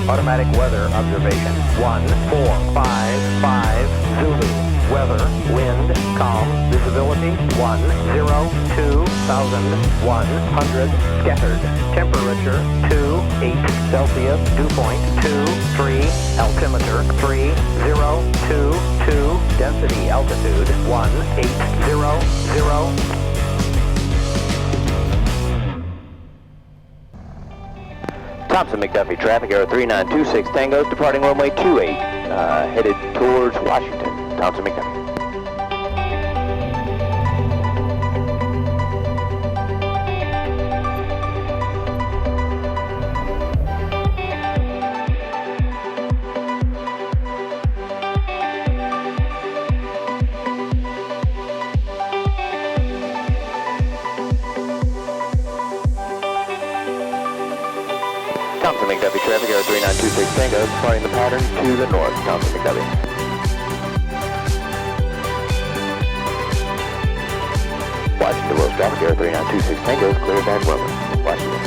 automatic weather observation. 1455 Zulu. Weather, wind, calm, visibility 102,100, scattered. Temperature 28 Celsius, dew point 23, altimeter 3022, density altitude 1800. Thomson McDuffie traffic, Air 3926 Tango, departing runway 28, headed towards Washington. Thomson McDuffie. Thomson McDuffie traffic, Air 3926 Tango, departing the pattern to the north. Thomson McDuffie. Washington Wilkes traffic, Air 3926 Tango, clear back runway. Washington.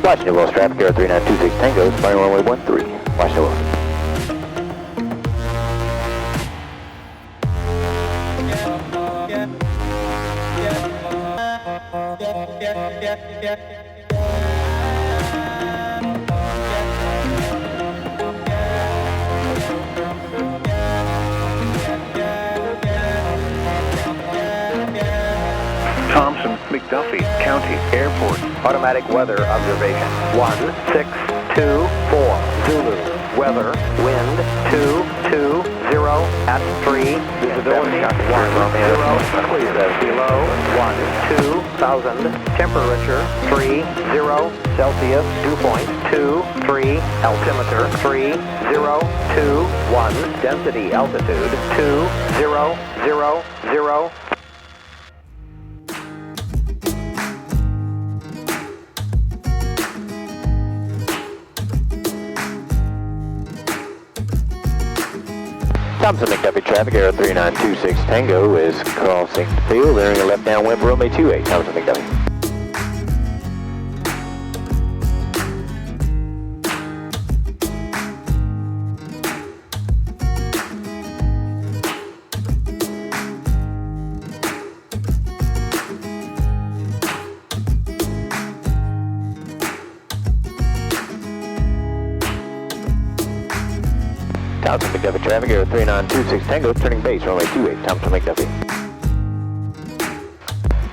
Washington Wilkes traffic, Air 3926 Tango, departing runway 13. Washington Wilkes. Thomson McDuffie County Airport. Automatic weather observation. 1624 Zulu. Weather, wind 220 at 3. Visibility 10 below 12,000. Temperature 30 Celsius. Dew point 23. Altimeter 3021. Density altitude 2000. Thomson McDuffie traffic, Air 3926 Tango is crossing the field, entering a left downwind for runway 28. Thomson McDuffie. Thomson McDuffie traffic, Air 3926 Tango, turning base, runway 28, Thomson McDuffie.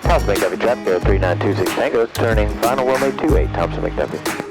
Thomson McDuffie traffic, Air 3926 Tango, turning final runway 28, Thomson McDuffie.